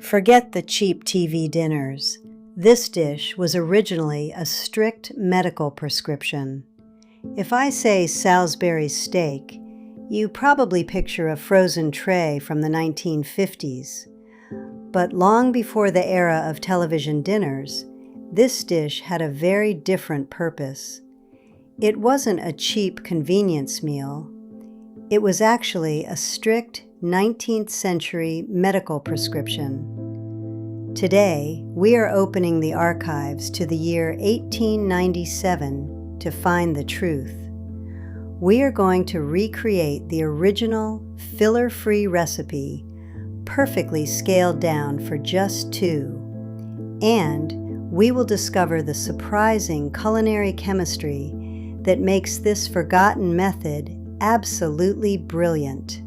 Forget the cheap TV dinners. This dish was originally a strict medical prescription. If I say Salisbury steak, you probably picture a frozen tray from the 1950s. But long before the era of television dinners, this dish had a very different purpose. It wasn't a cheap convenience meal. It was actually a strict 19th century medical prescription. Today, we are opening the archives to the year 1897 to find the truth. We are going to recreate the original, filler-free recipe, perfectly scaled down for just two. And we will discover the surprising culinary chemistry that makes this forgotten method absolutely brilliant.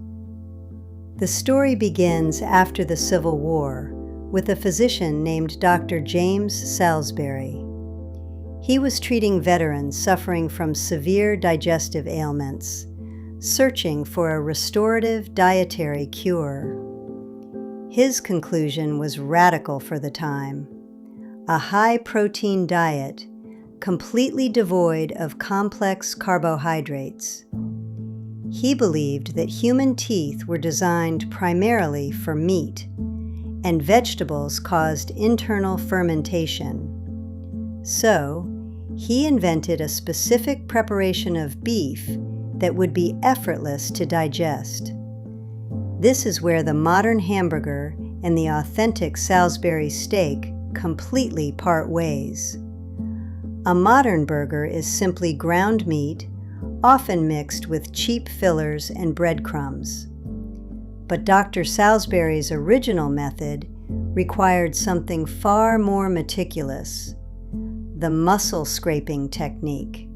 The story begins after the Civil War with a physician named Dr. James Salisbury. He was treating veterans suffering from severe digestive ailments, searching for a restorative dietary cure. His conclusion was radical for the time: a high-protein diet completely devoid of complex carbohydrates. He believed that human teeth were designed primarily for meat, and vegetables caused internal fermentation. So, he invented a specific preparation of beef that would be effortless to digest. This is where the modern hamburger and the authentic Salisbury steak completely part ways. A modern burger is simply ground meat, often mixed with cheap fillers and breadcrumbs. But Dr. Salisbury's original method required something far more meticulous: the muscle scraping technique.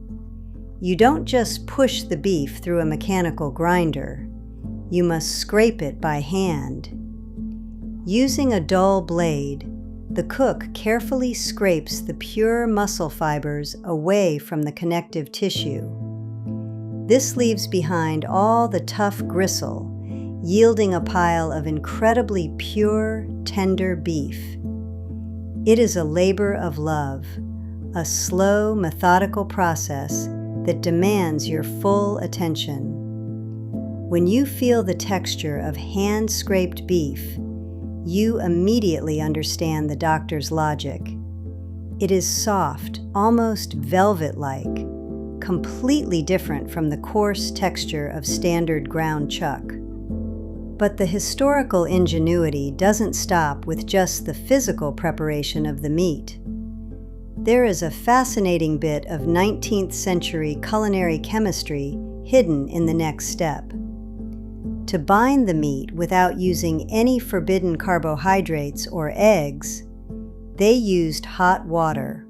You don't just push the beef through a mechanical grinder. You must scrape it by hand. Using a dull blade, the cook carefully scrapes the pure muscle fibers away from the connective tissue. This leaves behind all the tough gristle, yielding a pile of incredibly pure, tender beef. It is a labor of love, a slow, methodical process that demands your full attention. When you feel the texture of hand-scraped beef, you immediately understand the doctor's logic. It is soft, almost velvet-like, completely different from the coarse texture of standard ground chuck. But the historical ingenuity doesn't stop with just the physical preparation of the meat. There is a fascinating bit of 19th century culinary chemistry hidden in the next step. To bind the meat without using any forbidden carbohydrates or eggs, they used hot water.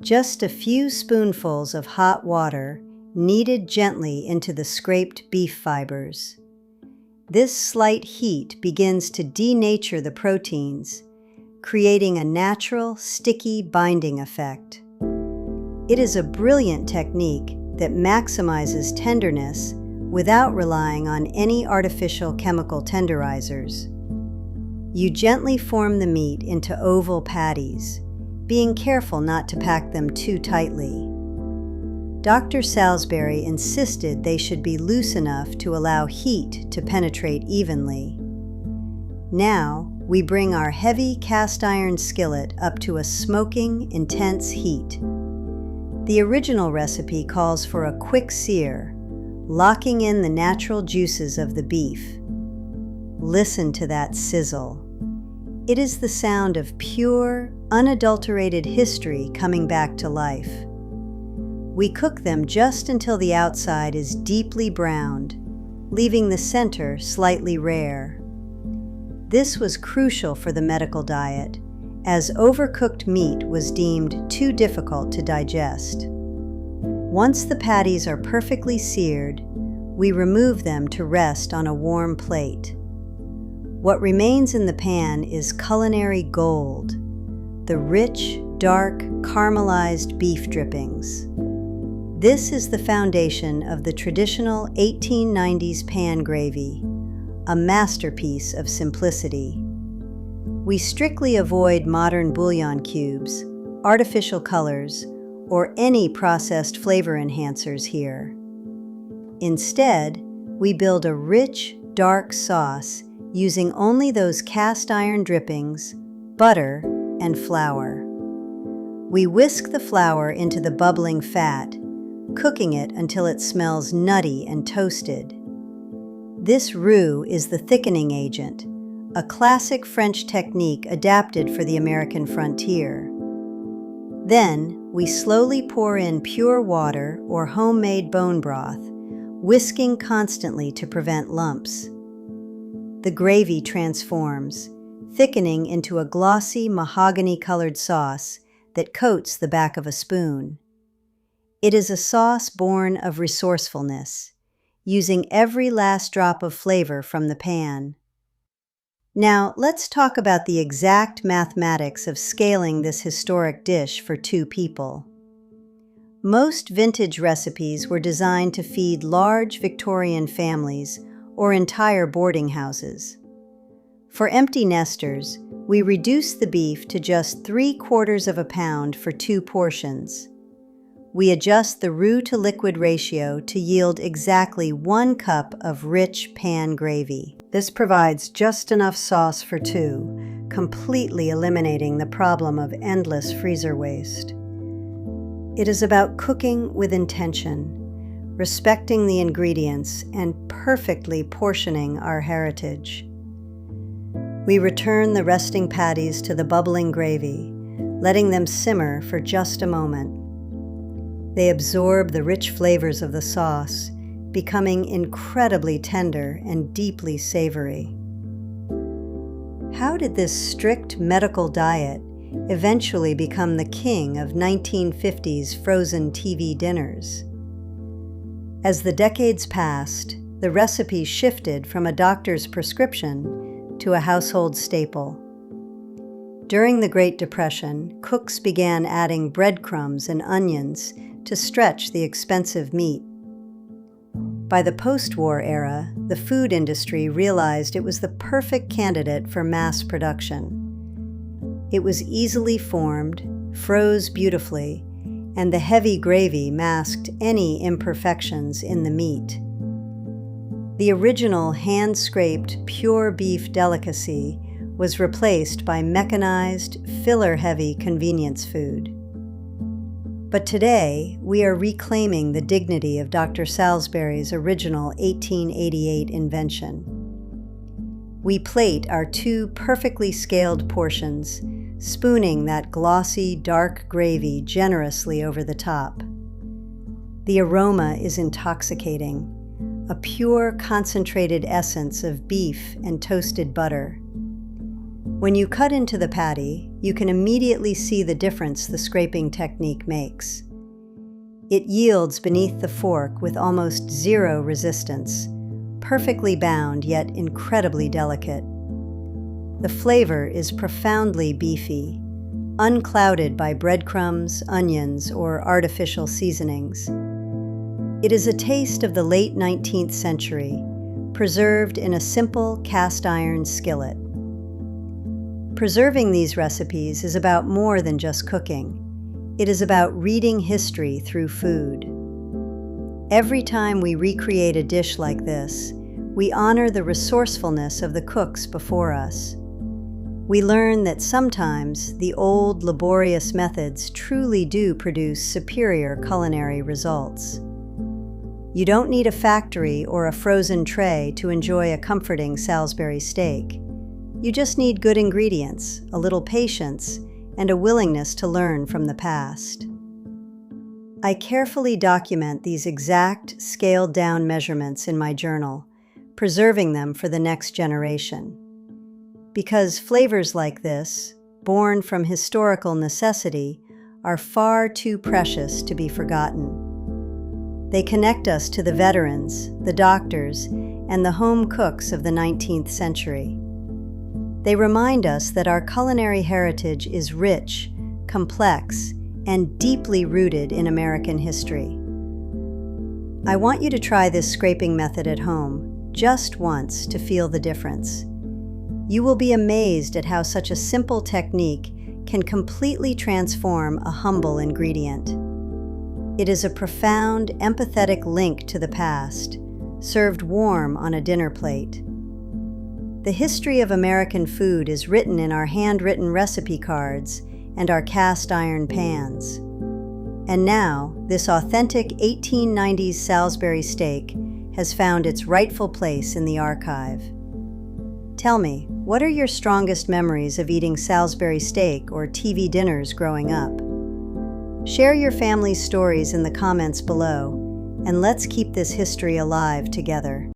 Just a few spoonfuls of hot water kneaded gently into the scraped beef fibers. This slight heat begins to denature the proteins, creating a natural, sticky binding effect. It is a brilliant technique that maximizes tenderness without relying on any artificial chemical tenderizers. You gently form the meat into oval patties, being careful not to pack them too tightly. Dr. Salisbury insisted they should be loose enough to allow heat to penetrate evenly. Now, we bring our heavy cast iron skillet up to a smoking, intense heat. The original recipe calls for a quick sear, locking in the natural juices of the beef. Listen to that sizzle. It is the sound of pure, unadulterated history coming back to life. We cook them just until the outside is deeply browned, leaving the center slightly rare. This was crucial for the medical diet, as overcooked meat was deemed too difficult to digest. Once the patties are perfectly seared, we remove them to rest on a warm plate. What remains in the pan is culinary gold, the rich, dark, caramelized beef drippings. This is the foundation of the traditional 1890s pan gravy, a masterpiece of simplicity. We strictly avoid modern bouillon cubes, artificial colors, or any processed flavor enhancers here. Instead, we build a rich, dark sauce using only those cast iron drippings, butter, and flour. We whisk the flour into the bubbling fat, cooking it until it smells nutty and toasted. This roux is the thickening agent, a classic French technique adapted for the American frontier. Then, we slowly pour in pure water or homemade bone broth, whisking constantly to prevent lumps. The gravy transforms, thickening into a glossy mahogany-colored sauce that coats the back of a spoon. It is a sauce born of resourcefulness, using every last drop of flavor from the pan. Now, let's talk about the exact mathematics of scaling this historic dish for 2 people. Most vintage recipes were designed to feed large Victorian families or entire boarding houses. For empty nesters, we reduce the beef to just 3/4 of a pound for 2 portions. We adjust the roux-to-liquid ratio to yield exactly 1 cup of rich pan gravy. This provides just enough sauce for 2, completely eliminating the problem of endless freezer waste. It is about cooking with intention, respecting the ingredients, and perfectly portioning our heritage. We return the resting patties to the bubbling gravy, letting them simmer for just a moment. They absorb the rich flavors of the sauce, becoming incredibly tender and deeply savory. How did this strict medical diet eventually become the king of 1950s frozen TV dinners? As the decades passed, the recipe shifted from a doctor's prescription to a household staple. During the Great Depression, cooks began adding breadcrumbs and onions to stretch the expensive meat. By the post-war era, the food industry realized it was the perfect candidate for mass production. It was easily formed, froze beautifully, and the heavy gravy masked any imperfections in the meat. The original hand-scraped, pure beef delicacy was replaced by mechanized, filler-heavy convenience food. But today, we are reclaiming the dignity of Dr. Salisbury's original 1888 invention. We plate our 2 perfectly scaled portions, spooning that glossy, dark gravy generously over the top. The aroma is intoxicating, a pure, concentrated essence of beef and toasted butter. When you cut into the patty, you can immediately see the difference the scraping technique makes. It yields beneath the fork with almost zero resistance, perfectly bound yet incredibly delicate. The flavor is profoundly beefy, unclouded by breadcrumbs, onions, or artificial seasonings. It is a taste of the late 19th century, preserved in a simple cast iron skillet. Preserving these recipes is about more than just cooking. It is about reading history through food. Every time we recreate a dish like this, we honor the resourcefulness of the cooks before us. We learn that sometimes the old, laborious methods truly do produce superior culinary results. You don't need a factory or a frozen tray to enjoy a comforting Salisbury steak. You just need good ingredients, a little patience, and a willingness to learn from the past. I carefully document these exact, scaled-down measurements in my journal, preserving them for the next generation. Because flavors like this, born from historical necessity, are far too precious to be forgotten. They connect us to the veterans, the doctors, and the home cooks of the 19th century. They remind us that our culinary heritage is rich, complex, and deeply rooted in American history. I want you to try this scraping method at home, just once, to feel the difference. You will be amazed at how such a simple technique can completely transform a humble ingredient. It is a profound, empathetic link to the past, served warm on a dinner plate. The history of American food is written in our handwritten recipe cards and our cast iron pans. And now, this authentic 1890s Salisbury steak has found its rightful place in the archive. Tell me, what are your strongest memories of eating Salisbury steak or TV dinners growing up? Share your family's stories in the comments below, and let's keep this history alive together.